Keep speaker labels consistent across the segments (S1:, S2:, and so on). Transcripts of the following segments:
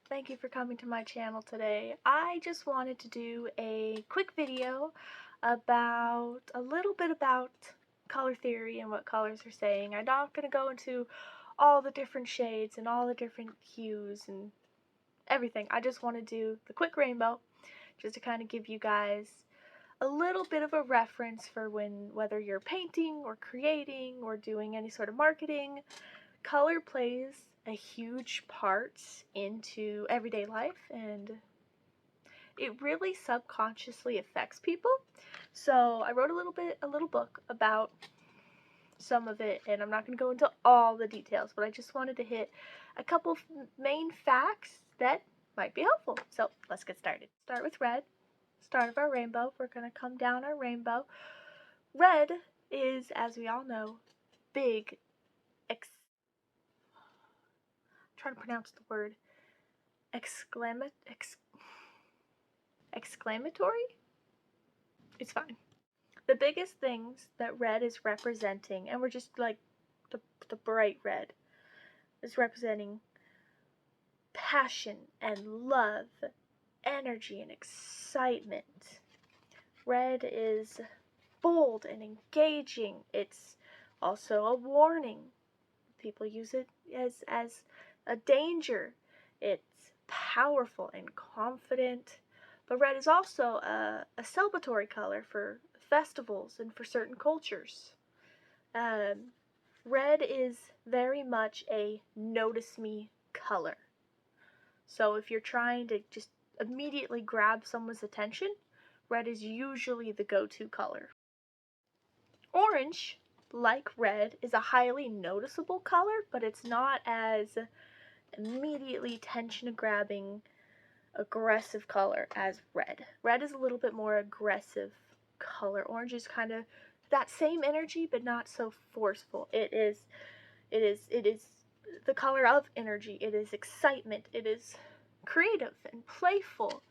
S1: Thank you for coming to my channel today. I just wanted to do a quick video about a little bit about color theory and what colors are saying. I'm not going to go into all the different shades and all the different hues and everything. I just want to do the quick rainbow just to kind of give you guys a little bit of a reference for whether you're painting or creating or doing any sort of marketing. Color plays a huge part into everyday life, and it really subconsciously affects people. So I wrote a little book about some of it, and I'm not going to go into all the details, but I just wanted to hit a couple main facts that might be helpful. So let's get started. Start with red. Start of our rainbow. We're going to come down our rainbow. Red is, as we all know, big, trying to pronounce the word, exclamatory? It's fine. The biggest things that red is representing, and we're just like the bright red, is representing passion and love, energy and excitement. Red is bold and engaging. It's also a warning. People use it as a danger. It's powerful and confident. But red is also a celebratory color for festivals and for certain cultures. Red is very much a notice me color. So if you're trying to just immediately grab someone's attention, red is usually the go-to color. Orange, like red, is a highly noticeable color, but it's not as immediately attention-grabbing, aggressive color as red. Red is a little bit more aggressive color. Orange is kind of that same energy, but not so forceful. It is the color of energy. It is excitement. It is creative and playful.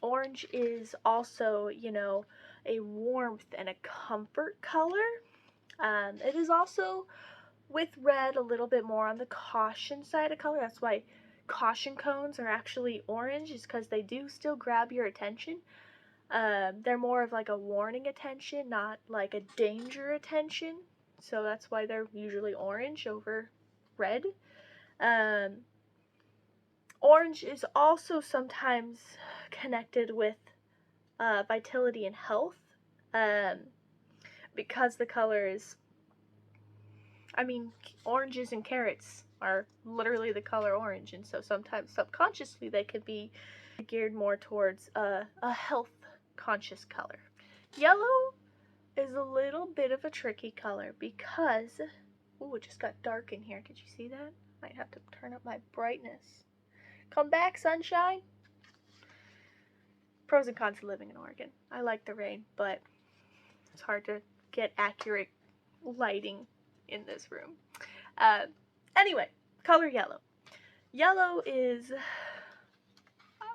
S1: Orange is also, a warmth and a comfort color. It is also, with red, a little bit more on the caution side of color. That's why caution cones are actually orange, is because they do still grab your attention. They're more of like a warning attention, not like a danger attention. So that's why they're usually orange over red. Orange is also sometimes connected with vitality and health, because the color is, oranges and carrots are literally the color orange, and so sometimes subconsciously they could be geared more towards a health conscious color. Yellow is a little bit of a tricky color because, it just got dark in here. Did you see that? Might have to turn up my brightness. Come back, sunshine. Pros and cons of living in Oregon. I like the rain, but it's hard to get accurate lighting in this room. Anyway, color yellow. Yellow is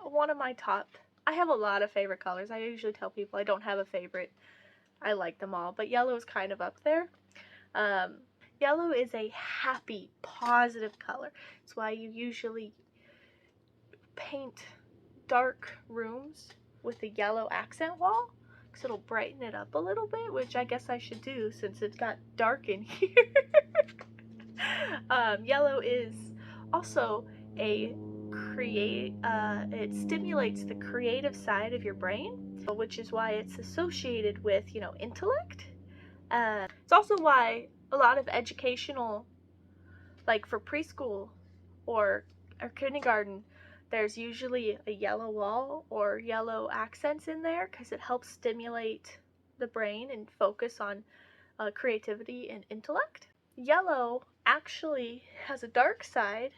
S1: one of my top. I have a lot of favorite colors. I usually tell people I don't have a favorite. I like them all, but yellow is kind of up there. Yellow is a happy, positive color. It's why you usually paint dark rooms with a yellow accent wall, because it'll brighten it up a little bit, which I guess I should do since it's got dark in here. Yellow is also it stimulates the creative side of your brain, which is why it's associated with, intellect. It's also why a lot of educational, like for preschool or kindergarten, there's usually a yellow wall or yellow accents in there, because it helps stimulate the brain and focus on creativity and intellect. Yellow actually has a dark side.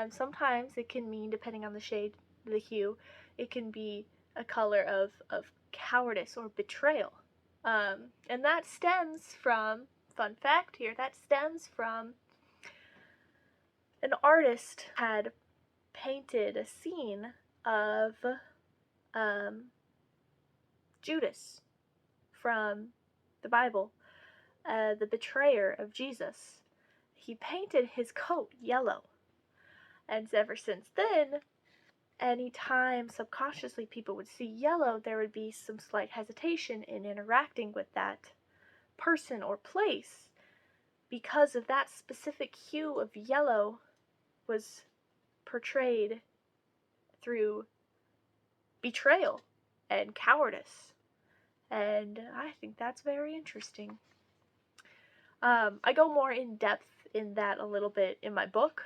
S1: Sometimes it can mean, depending on the shade, the hue, it can be a color of cowardice or betrayal. And that stems from, fun fact here, that stems from an artist had painted a scene of Judas from the Bible, the betrayer of Jesus. He painted his coat yellow, And ever since then, anytime subconsciously people would see yellow, there would be some slight hesitation in interacting with that person or place, because of that specific hue of yellow was portrayed through betrayal and cowardice. And I think that's very interesting. I go more in depth in that a little bit in my book.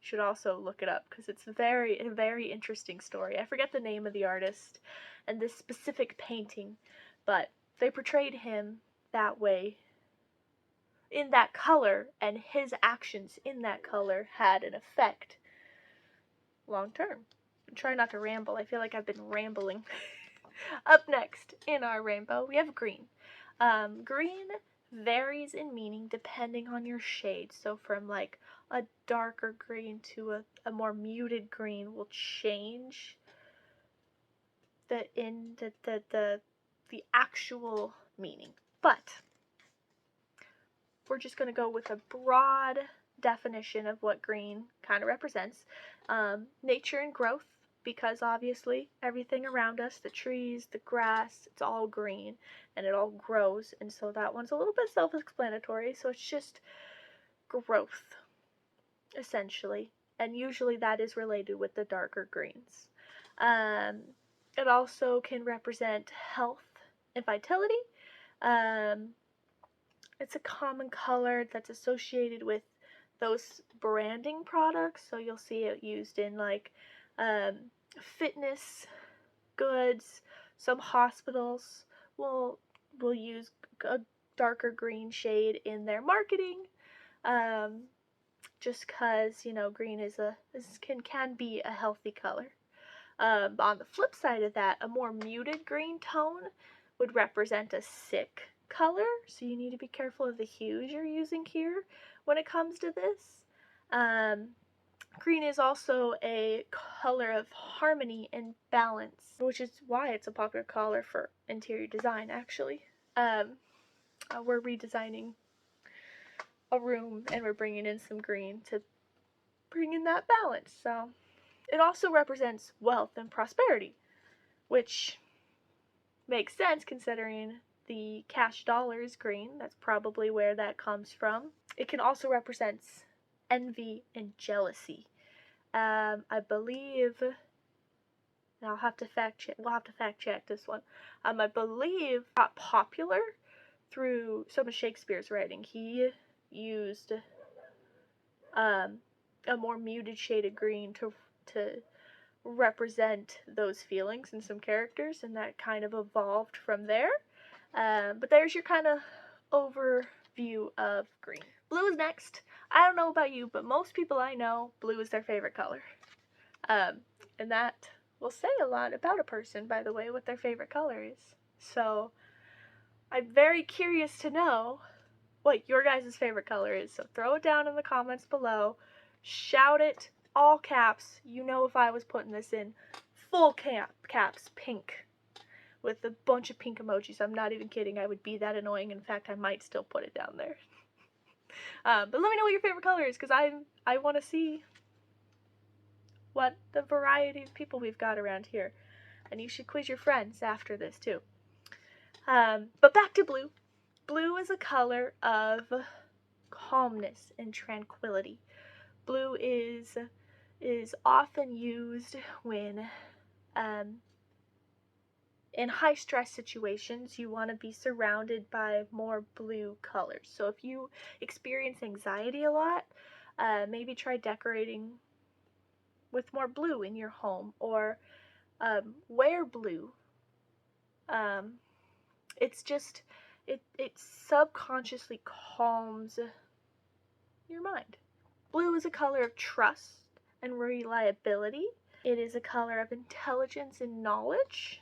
S1: Should also look it up because it's a very interesting story. I forget the name of the artist and this specific painting, but they portrayed him that way, in that color, and his actions in that color had an effect long term. Try not to ramble. I feel like I've been rambling. Up next in our rainbow, we have green. Green varies in meaning depending on your shade. So from like a darker green to a more muted green will change the actual meaning. But we're just going to go with a broad definition of what green kind of represents. Nature and growth, because obviously everything around us, the trees, the grass, it's all green and it all grows, and so that one's a little bit self-explanatory. So it's just growth, essentially, and usually that is related with the darker greens. It also can represent health and vitality. It's a common color that's associated with those branding products, so you'll see it used in like fitness goods. Some hospitals will use a darker green shade in their marketing, just because, you know, green can be a healthy color. On the flip side of that, a more muted green tone would represent a sick color, so you need to be careful of the hues you're using here when it comes to this. Green is also a color of harmony and balance, which is why it's a popular color for interior design, actually. We're redesigning a room and we're bringing in some green to bring in that balance. So it also represents wealth and prosperity, which makes sense considering the cash dollar is green. That's probably where that comes from. It can also represent envy and jealousy. I believe, I'll have to fact check. We'll have to fact check this one. I believe got popular through some of Shakespeare's writing. He used a more muted shade of green to represent those feelings in some characters, and that kind of evolved from there. But there's your kind of overview of green. Blue is next. I don't know about you, but most people I know, blue is their favorite color. And that will say a lot about a person, by the way, what their favorite color is. So I'm very curious to know what your guys' favorite color is. So throw it down in the comments below. Shout it, all caps. You know, if I was putting this in full caps, pink, with a bunch of pink emojis. I'm not even kidding. I would be that annoying. In fact, I might still put it down there. But let me know what your favorite color is, because I want to see what the variety of people we've got around here. And you should quiz your friends after this too. But back to blue. Blue is a color of calmness and tranquility. Blue is often used when in high stress situations, you want to be surrounded by more blue colors. So if you experience anxiety a lot, maybe try decorating with more blue in your home, or wear blue. It's just, it subconsciously calms your mind. Blue is a color of trust and reliability. It is a color of intelligence and knowledge.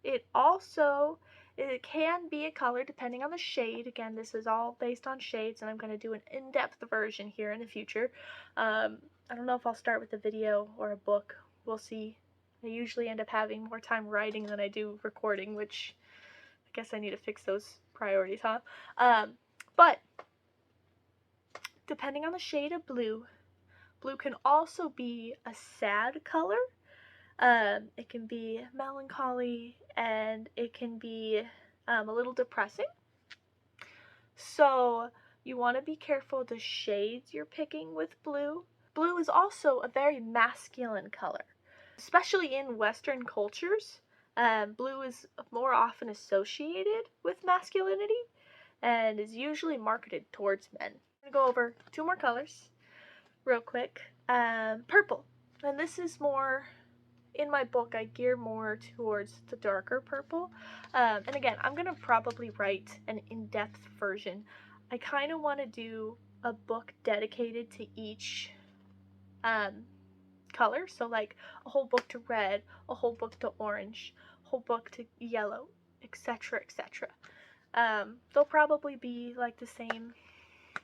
S1: It can be a color depending on the shade. Again, this is all based on shades, and I'm going to do an in-depth version here in the future. I don't know if I'll start with a video or a book. We'll see. I usually end up having more time writing than I do recording, which I guess I need to fix those priorities, huh? But depending on the shade of blue, blue can also be a sad color. It can be melancholy, and it can be a little depressing. So you want to be careful the shades you're picking with blue. Blue is also a very masculine color, especially in Western cultures. Blue is more often associated with masculinity and is usually marketed towards men. I'm going to go over two more colors real quick. Purple, and this is more, in my book, I gear more towards the darker purple. And again, I'm going to probably write an in-depth version. I kind of want to do a book dedicated to each color. So like a whole book to red, a whole book to orange, a whole book to yellow, etc., etc. They'll probably be like the same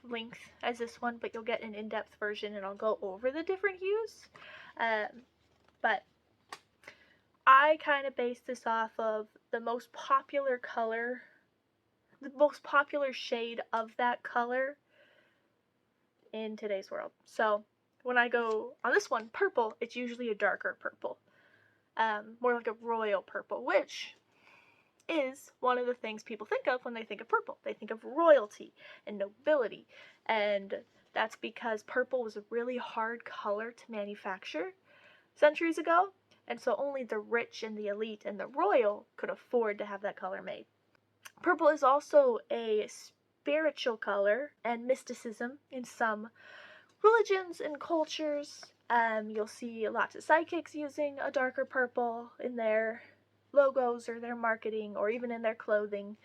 S1: length as this one, but you'll get an in-depth version and I'll go over the different hues. But I kind of base this off of the most popular color, the most popular shade of that color in today's world. So when I go on this one, purple, it's usually a darker purple, more like a royal purple, which is one of the things people think of when they think of purple. They think of royalty and nobility, and that's because purple was a really hard color to manufacture centuries ago, and so only the rich and the elite and the royal could afford to have that color made. Purple is also a spiritual color and mysticism in some religions and cultures. You'll see lots of psychics using a darker purple in their logos or their marketing or even in their clothing.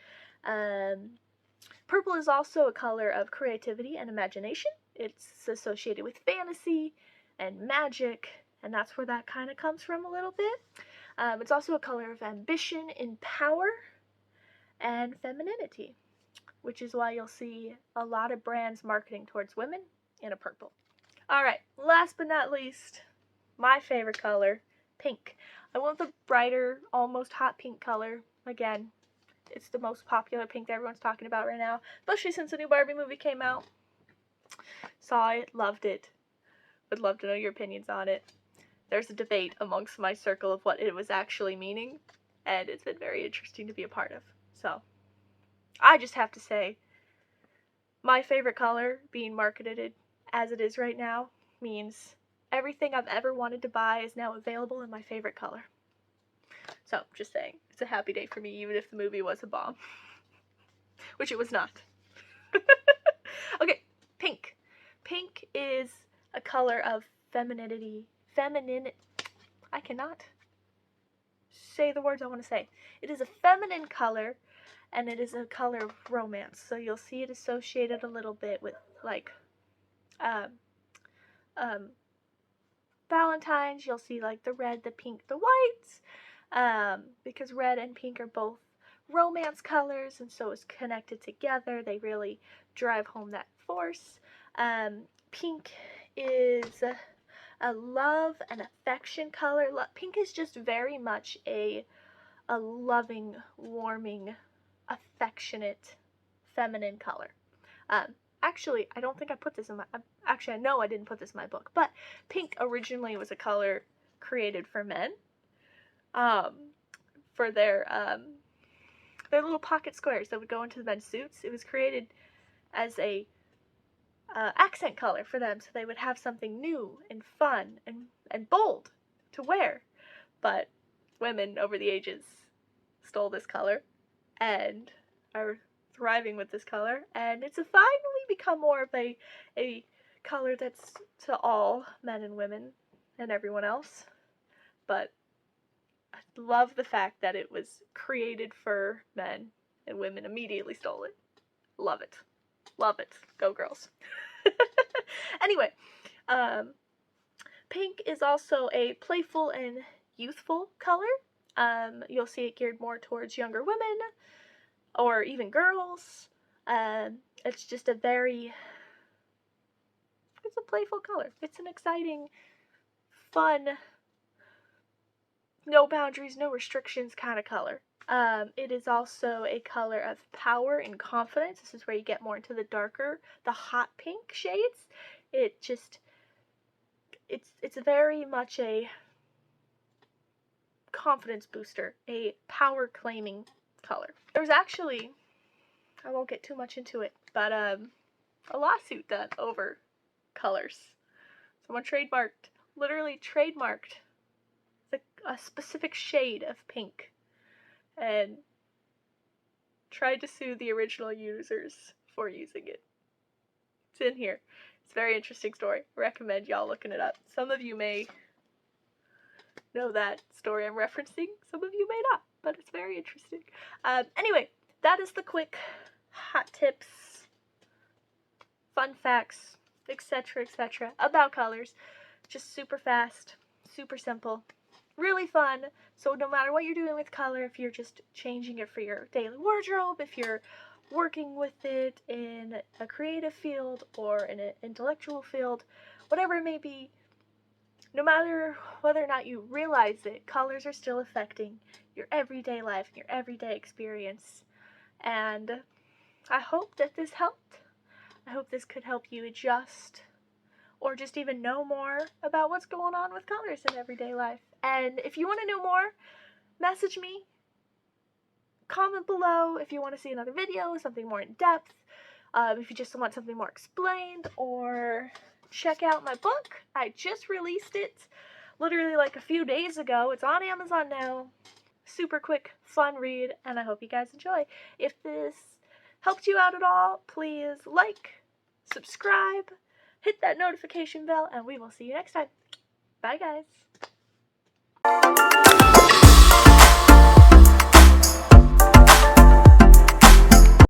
S1: Purple is also a color of creativity and imagination. It's associated with fantasy and magic, and that's where that kind of comes from a little bit. It's also a color of ambition and power and femininity, which is why you'll see a lot of brands marketing towards women in a purple. Alright, last but not least, my favorite color, pink. I want the brighter, almost hot pink color. Again, it's the most popular pink that everyone's talking about right now, especially since the new Barbie movie came out. Saw it, loved it. Would love to know your opinions on it. There's a debate amongst my circle of what it was actually meaning, and it's been very interesting to be a part of. So, I just have to say, my favorite color being marketed as it is right now means everything I've ever wanted to buy is now available in my favorite color. So, just saying, it's a happy day for me even if the movie was a bomb. Which it was not. Okay, pink. Pink is a color of femininity. I cannot say the words I want to say. It is a feminine color, and it is a color of romance. So you'll see it associated a little bit with like Valentine's. You'll see like the red, the pink, the whites, because red and pink are both romance colors, and so it's connected together. They really drive home that force. Pink is a love and affection color. Pink is just very much a loving, warming, affectionate, feminine color. Actually, I don't think I put this in my, actually I know I didn't put this in my book, but pink originally was a color created for men, for their little pocket squares that would go into the men's suits. It was created as a accent color for them, so they would have something new and fun and bold to wear. But women over the ages stole this color and are thriving with this color, and it's finally become more of a color that's to all men and women and everyone else. But I love the fact that it was created for men and women immediately stole it. Love it. Love it. Go girls. Anyway, pink is also a playful and youthful color. You'll see it geared more towards younger women or even girls. It's just it's a playful color. It's an exciting, fun, no boundaries, no restrictions kind of color. It is also a color of power and confidence. This is where you get more into the darker, the hot pink shades. It's very much a confidence booster, a power claiming color. There was actually, I won't get too much into it, but a lawsuit done over colors. Someone literally trademarked a specific shade of pink and tried to sue the original users for using it. It's in here. It's a very interesting story. I recommend y'all looking it up. Some of you may know that story I'm referencing. Some of you may not, but it's very interesting. Anyway, that is the quick hot tips, fun facts, etc., etc. about colors. Just super fast, super simple, really fun. So no matter what you're doing with color, if you're just changing it for your daily wardrobe, if you're working with it in a creative field or in an intellectual field, whatever it may be, no matter whether or not you realize it, colors are still affecting your everyday life, your everyday experience. And I hope that this helped. I hope this could help you adjust or just even know more about what's going on with colors in everyday life. And if you want to know more, message me, comment below if you want to see another video, something more in depth, if you just want something more explained, or check out my book. I just released it literally like a few days ago. It's on Amazon now. Super quick, fun read, and I hope you guys enjoy. If this helped you out at all, please like, subscribe, hit that notification bell, and we will see you next time. Bye, guys.